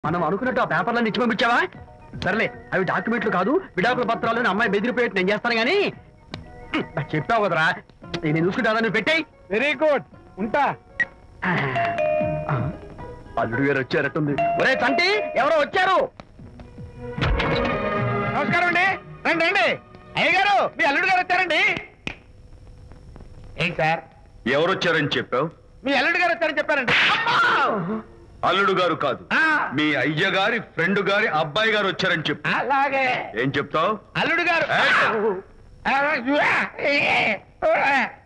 మనం అనుకున్నట్టు ఆ పేపర్లను ఇచ్చి పంపించావా? సర్లే, అవి డాక్యుమెంట్లు కాదు, విడాకుల పత్రాలు. అమ్మాయి బెదిరిపోయేట్టు నేను చేస్తాను గానీ చెప్పావు కదరా, నేను చూసుకుంటా. నువ్వు పెట్టాయి. వెరీ గుడ్, ఉంటా. అల్లుడు గారు వచ్చారట్టుంది. ఒరే తంటి, ఎవరో వచ్చారు. నమస్కారం అండి. రండి రండి. అయ్య గారు, మీ అల్లుడు గారు వచ్చారండి. ఏంటి సార్? ఎవరు వచ్చారని చెప్పావు? మీ అల్లుడు గారు వచ్చారని చెప్పారండి. అల్లుడు గారు కాదు, మీ అయ్య గారి ఫ్రెండ్ గారి అబ్బాయి గారు వచ్చారని చెప్పు. అలాగే. ఏం చెప్తావు? అల్లుడు గారు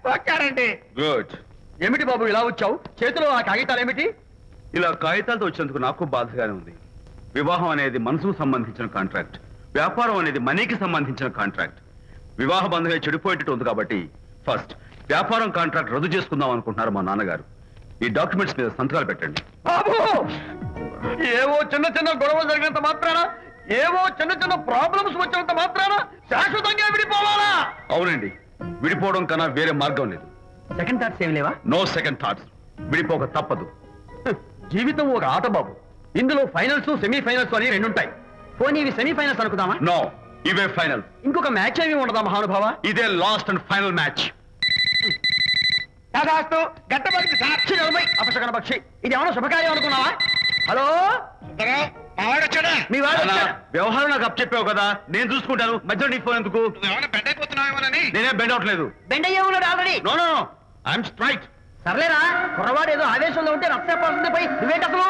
వచ్చారండి. గుడ్. ఏమిటి బాబు ఇలా వచ్చావు? చేతిలో ఆ కాగితాలు ఏమిటి? ఇలా కాగితాలతో వచ్చినందుకు నాకు బాధగానే ఉంది. వివాహం అనేది మనసుకు సంబంధించిన కాంట్రాక్ట్, వ్యాపారం అనేది మనీకి సంబంధించిన కాంట్రాక్ట్. వివాహ బంధంగా చెడిపోయేటట్టు ఉంది కాబట్టి ఫస్ట్ వ్యాపారం కాంట్రాక్ట్ రద్దు చేసుకుందాం అనుకుంటున్నారు మా నాన్నగారు. ఈ డాక్యుమెంట్స్ మీద సంతకాలు పెట్టండి. బాబు, ఏవో చిన్న చిన్న గొడవలు జరిగినంత మాత్రాన, ఏవో చిన్న చిన్న ప్రాబ్లమ్స్ వచ్చినంత మాత్రాన శాశ్వతంగా విడిపోవాలా? అవునండి, విడిపోవడం కన్నా వేరే మార్గం లేదు. సెకండ్ థాట్స్ ఏమి లేవా? No second thoughts. విడిపోక తప్పదు. జీవితం ఒక ఆట బాబు. ఇందులో ఫైనల్స్, సెమీఫైనల్స్ అని రెండుంటాయి. పోనీ ఇవి సెమీఫైనల్స్ అనుకుందామా? నో, ఇవే ఫైనల్. ఇంకొక మ్యాచ్ ఏమి ఉండదా మహానుభావ? ఇదే లాస్ట్ అండ్ ఫైనల్ మ్యాచ్. కాదాస్తు గట్టబడి సాక్షి నలభై అపశకన పక్షి. ఇది ఏమన్నా శుభకార్యం అనుకున్నావా? హలో, మీ వాడు వచ్చాడా? వ్యవహారం నాకు అప్ చెప్పావు కదా, నేను చూసుకుంటాను. మధ్యలో నీ ఫోన్ ఎందుకు? బెడ్ అయిపోతున్నావేమోనని. నేనే బెండ్ అవట్లేదు. బెండ్ అయ్యే ఉన్నాడు already. No no no, I'm straight. సర్లేరా, కుర్రవాడు ఏదో ఆవేశంలో ఉంటే రక్త చెప్పాల్సింది పోయి నువ్వేంటి అసలు?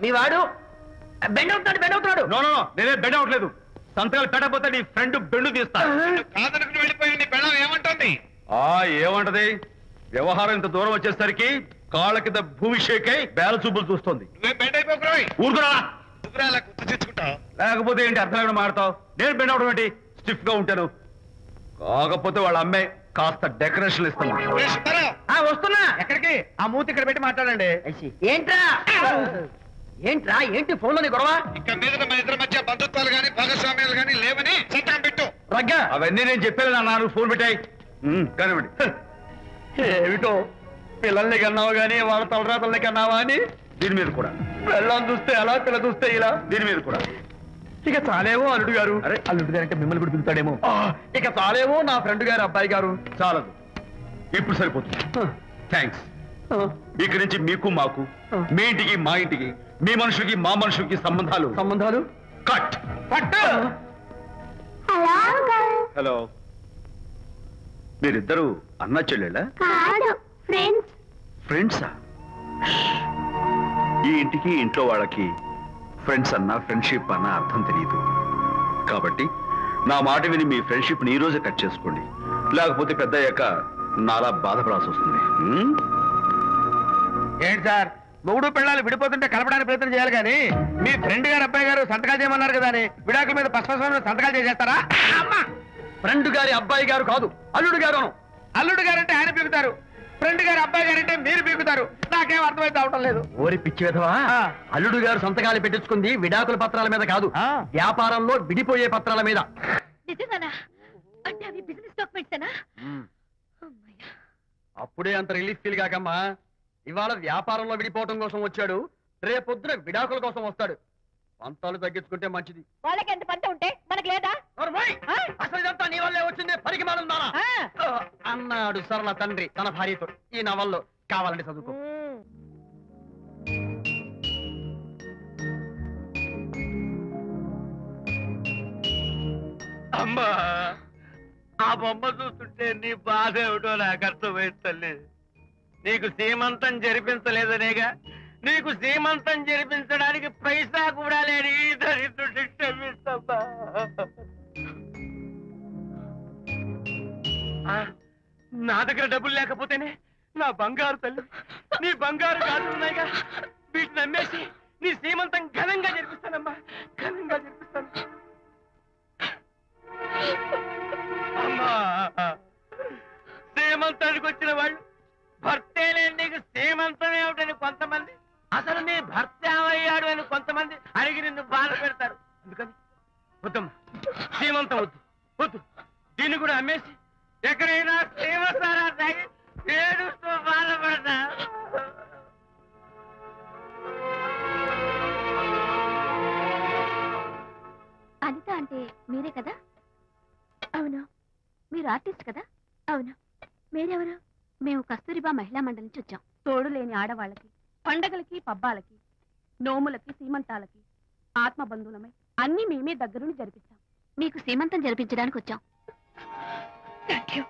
మీ వాడు బెండ్ అవుతున్నాడు, బెండ్ అవుతున్నాడు. నో నో నో, నేనే బెండ్ అవట్లేదు. సంతకాలు పెట్టకపోతే నీ ఫ్రెండ్ బెండు తీస్తా. వెళ్ళిపోయింది. బెళ్ళం ఏమంటుంది? ఏమంటది? వ్యవహారం ఇంత దూరం వచ్చేసరికి కాళ్ళ కింద భూమి షేక్ అయి బేల చూపులు చూస్తుంది. బెడ్ అయిపోయి ఊరుకురా. గుర్తు తెచ్చుకుంటావు. లేకపోతే ఏంటి అర్థం లేకుండా మాడతావు? నేను బెండ్ అవడం ఏంటి? స్టిఫ్ గా ఉంటాను. కాకపోతే వాళ్ళ అమ్మాయి కాస్త డెకరేషన్ ఇస్తాను. వస్తున్నా. ఎక్కడికి? ఆ మూతి ఇక్కడ పెట్టి మాట్లాడండి. ఏంట్రా ఏంట్రా ఏంటి ఫోన్ లోని గొడవ? ఇక మీద మన ఇద్దరి మధ్య బంధుత్వాలు గాని భాగస్వామ్యాలు గాని లేవని సంతకం పెట్టు. రగ్గా అవన్నీ నేను చెప్పాను నాన్న, ఫోన్ పెట్టాయి. కానివ్వండి. ఏమిటో పిల్లల్ని కన్నావు గానీ వాళ్ళ తలరాతల్ని కన్నావా అని. దీని మీద కూడా పిల్లల్ని చూస్తే అలా, పిల్ల చూస్తే ఇలా. దీని మీద కూడా ఇక చాలేమో అల్లుడు గారు. అరే, అల్లుడు గారు అంటే మిమ్మల్ని కూడా పిలుతాడేమో. ఇక చాలేమో నా ఫ్రెండ్ గారు అబ్బాయి గారు. చాలదు, ఇప్పుడు సరిపోతుంది. థ్యాంక్స్. ఇక్కడి నుంచి మీకు మాకు, మీ ఇంటికి మా ఇంటికి, మీ మనుషులకి మా మనుషులకి సంబంధాలు కట్. హలో, మీరిద్దరు అన్నా చెల్లెళ్ళా? ఫ్రెండ్సా? ఈ ఇంటికి ఇంట్లో వాళ్ళకి ఫ్రెండ్స్ అన్నా ఫ్రెండ్షిప్ అన్నా అర్థం తెలియదు. కాబట్టి నా మాట విని మీ ఫ్రెండ్షిప్ ని ఈ రోజే కట్ చేసుకోండి. లేకపోతే పెద్ద అయ్యాక నాలా బాధపడాల్సి వస్తుంది. ఏంటి సార్, మొగుడు పిల్లలు విడిపోతుంటే కలపడానికి ప్రయత్నం చేయాలి కానీ మీ ఫ్రెండ్ గారు అబ్బాయి గారు సంతకాలు చేయమన్నారు కదా అని విడాకుల మీద పశ్చిమ సంతకాలు చేసేస్తారా? ఫ్రెండ్ గారి అబ్బాయి గారు కాదు, అల్లుడు గారు. అల్లుడు గారంటే ఆయన పీకుతారు, ఫ్రెండ్ గారు అబ్బాయి గారంటే మీరు పీకుతారు. నాకేం అర్థమైతే అవటం లేదు. ఓరి పిచ్చి విధవా, అల్లుడు గారు సంతకాలు పెట్టించుకుంది విడాకుల పత్రాల మీద కాదు, వ్యాపారంలో విడిపోయే పత్రాల మీద. అప్పుడే అంత రిలీఫ్ ఫీల్ కాకమ్మా. ఇవాళ వ్యాపారంలో విడిపోవటం కోసం వచ్చాడు, రేపొద్దున విడాకుల కోసం వస్తాడు. పంతాలు తగ్గించుకుంటే మంచిది. వాళ్ళకి ఎంత పంట ఉంటే మనకి లేదా? అసలు ఇదంతా నీ వల్లే వచ్చింది, పరికి మాలుందానా అన్నాడు సరళ తండ్రి తన భార్యతో. ఈ నవల్లో కావాలంటే చదువుకో. అమ్మా, ఆ బొమ్మ చూస్తుంటే నీ బాధ ఏమిటో నాకు అర్థమైంది తల్లి. నీకు సీమంతం జరిపించలేదనేగా, నీకు సీమంతం జరిపించడానికి పైసా కూడా లేని దరిద్రుడి క్షమిస్తమ్మా. నా దగ్గర డబ్బులు లేకపోతేనే నా బంగారు తల్లి, నీ బంగారు గాజులు ఉన్నాయిగా, వీటిని అమ్మేసి నీ సీమంతం ఘనంగా జరిపిస్తానమ్మా, ఘనంగా జరిపిస్తాను. అమ్మా, సీమంతానికి వచ్చిన వాళ్ళు భర్తేనే నీకు సీమంతం ఏమిటని కొంతమంది, అసలు నీ భర్త ఏమయ్యాడు అని కొంతమంది అడిగి నిన్ను బాధ పెడతారు. అందుకని వద్దమ్మా, సీమంతం వద్దు వద్దు. దీన్ని కూడా అమ్మేసి ఎక్కడైనా సీమసారా తాగి ఏడుస్తూ బాధపడతా. అంటే మీరే కదా? అవును. మీరు ఆర్టిస్ట్ కదా? అవును. మీరెవరు? మేము కస్తూరిబా మహిళా మండలి నుంచి వచ్చాం. తోడు లేని ఆడవాళ్ళకి, పండగలకి, పబ్బాలకి, నోములకి, సీమంతాలకి ఆత్మబంధువులమై అన్ని మేమే దగ్గరుండి జరిపిస్తాం. మీకు సీమంతం జరిపించడానికి వచ్చాం. Thank you.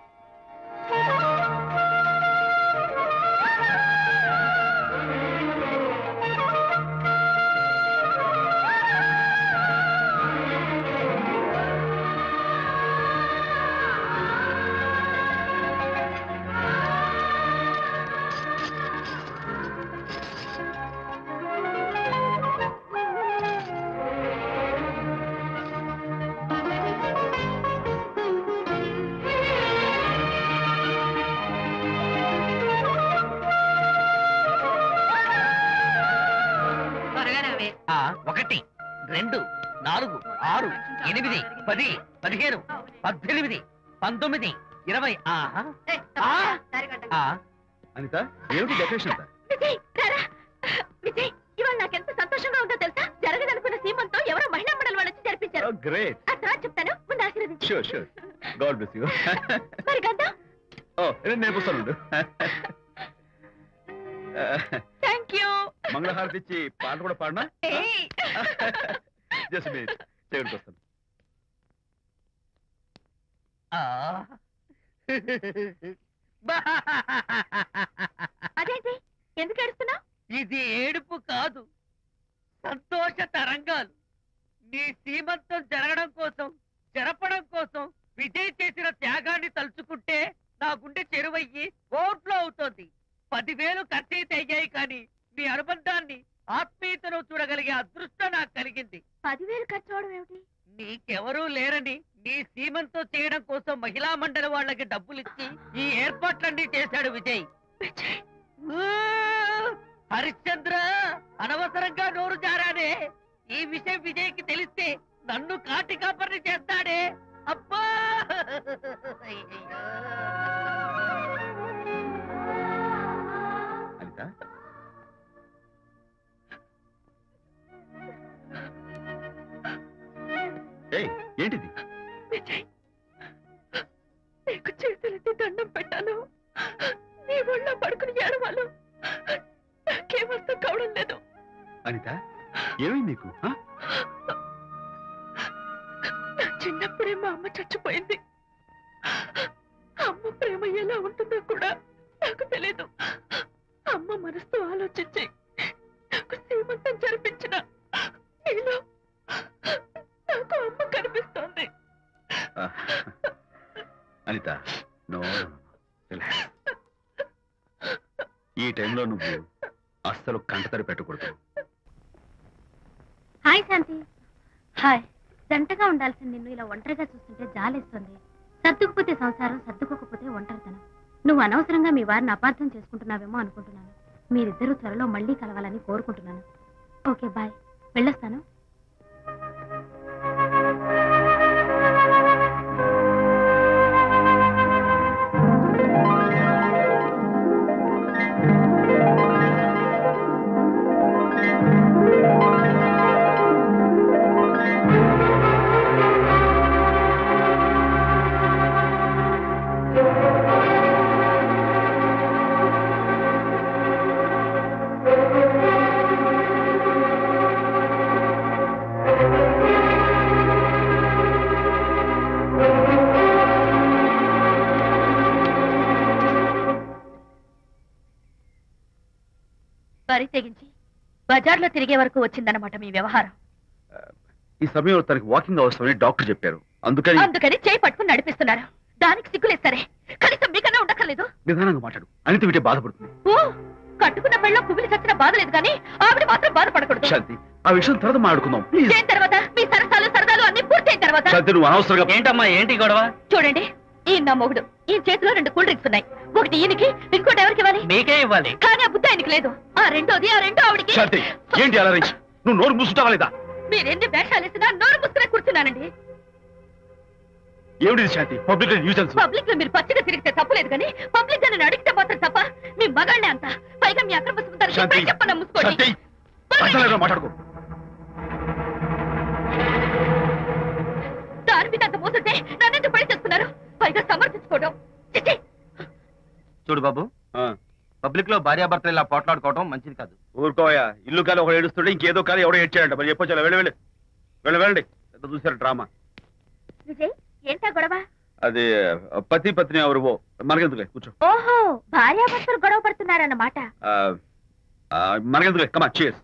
ఒకటి, 2, 4, 6, 8, 10, 15, 18, 19, 20. అనిత, ఏమిటి డెకరేషన్ అంతా? విజయ్, విజయ్, ఇవాళ నాకెంత సంతోషంగా ఉందో తెలుసా? జరగదనుకున్న సీమంతో ఎవరో మహిళా మండలి వాళ్ళు వచ్చి జరిపించారు. గ్రేట్. ఆ తర్వాత చెప్తాను, ముందు ఆశీర్వదించు. Sure sure. God bless you. మరి గంధం? నేను పుస్తాను. Thank you. మంగళహారతి ఇచ్చి పాట కూడా పాడనా? జస్ట్ మినిట్, చేయడానికి వస్తాను. అదేంటి, ఎందుకు ఏడుస్తున్నావు? ఇది ఏడుపు కాదు, సంతోష తరంగాలు. నీ సీమంతం జరగడం కోసం, జరపడం కోసం విజయ్ చేసిన త్యాగాన్ని తలుచుకుంటే నా గుండె చెరువయ్యి ఓట్లో అవుతోంది. 10,000 ఖర్చయితే అయ్యాయి, కానీ మీ అనుబంధాన్ని, ఆత్మీయతను చూడగలిగే అదృష్టం నాకు కలిగింది. 10,000 ఖర్చు అవడం ఏమిటి? నీకెవరూ లేరని నీ సీమంతో చేయడం కోసం మహిళా మండలి వాళ్ళకి డబ్బులిచ్చి ఈ ఏర్పాట్లన్నీ చేశాడు విజయ్. హరిశ్చంద్ర, అనవసరంగా నోరు జారానే. ఈ విషయం విజయ్కి తెలిస్తే నన్ను కాటి కాపర్ని చేస్తాడే. అబ్బా! అనిత, ఏంటిది? విజయ్, నీకు చేతులెత్తి దండం పెట్టాను. నీ ఒళ్ళో పడుకుని ఏడవాలు. నాకేమర్థం కావడం లేదు. అనిత, ఏమైంది నీకు? నా చిన్నప్పుడే మా అమ్మ చచ్చిపోయింది. అమ్మ ప్రేమ ఎలా ఉంటుందో కూడా నాకు తెలీదు. అమ్మ మనసుతో ఆలోచించి నాకు సీమంతం జరిపించిన నీలో నాకు అమ్మ కనిపిస్తోంది. అనిత, నో, ఈ టైంలో నువ్వు అస్సలు కంటతడి పెట్టకూడదు. హాయ్ శాంతి. హాయ్. జంటగా ఉండాల్సిన నిన్ను ఇలా ఒంటరిగా చూస్తుంటే జాలేస్తుంది. సర్దుకుపోతే సంసారం, సర్దుకోకపోతే ఒంటరితనం. నువ్వు అనవసరంగా మీ వారిని అపార్థం చేసుకుంటున్నావేమో అనుకుంటున్నాను. మీరిద్దరూ త్వరలో మళ్ళీ కలవాలని కోరుకుంటున్నాను. Okay, bye. వెళ్ళొస్తాను. వరి తెగించి బజార్లో తిరిగే వరకు వచ్చిందన్నమాట మీ వ్యవహారం. ఈ సమయంలో తనకి వాకింగ్ అవసరమని డాక్టర్ చెప్పారు. అందుకని చేయి పట్టుకుని నడిపిస్తున్నారు. దానికి సిగ్గులేదు. సరే, కనీసం మీకన్నా ఉండక్కర్లేదు. నిదానంగా మాట్లాడు. అనిత వింటే బాధపడుతుంది. ఓ, కట్టుకున్న పెళ్ళ కుమిలి చచ్చిన బాధ లేదు, కానీ ఆవిడ మాత్రం బాధపడకూడదు. శాంతి, ఆ విషయం తర్వాత మాట్లాడుకుందాం ప్లీజ్. దేని తర్వాత? మీ సరసాలు సరదాలు అన్ని పూర్తయిన తర్వాత. శాంతి, నువ్వు అనవసరంగా. ఏంటమ్మా, ఏంటి గొడవ? చూడండి, ఈయన నా మొగుడు. ఈ చేతిలో 2 కూల్ డ్రింక్స్ ఉన్నాయి. ఒకటి ఈయనకి, ఇంకోటి ఎవరికి ఇవ్వాలి? మీకే ఇవ్వాలి. కానీ ఆ బుద్ధి ఆయనకి లేదు. ఆ రెండో ఆవిడికి. శాంతి, ఏంటి అలా రేంజ్? నువ్వు నోరు మూసుకుంటావా లేదా? మీరెన్ని వేషాలు వేసినా నోరు ముసుకునే కూర్చున్నానండి. ఏమిటి శాంతి? Public nuisance. పబ్లిక్ లో మీరు పచ్చిగా తిరిగితే తప్పలేదు, కానీ పబ్లిక్ గా నేను అడిగితే మాత్రం తప్ప. మీ మగాళ్ళే అంత. పైగా మీ అక్రమ సుందరికి చెప్పన్నా ముసుకోండి. మాట్లాడుకో. దాని మీద అంత మోసంటే నన్నెందుకు పెళ్లి చేసుకున్నారు? పైగా సమర్థించుకోవడం. చిచ్చి! చూడు బాబు, పబ్లిక్ లో భార్యాభర్తలు ఇలా పోట్లాడుకోవడం మంచిది కాదు. ఊరుకోయా, ఇల్లు కాలి ఒకడు ఏడుస్తుంటే ఇంకేదో కాలి ఎవడో ఏడ్చాడంట. మరి చెప్పొచ్చు, వెళ్ళండి వెళ్ళండి. చూసారు డ్రామా. విజయ్, ఏంటా గొడవ? అది పతి పత్ని ఎవరు మనకెందుకులే, కూర్చో. ఓహో, భార్యాభర్తలు గొడవ పడుతున్నారన్నమాట. మనకెందుకులే, కమా, cheers.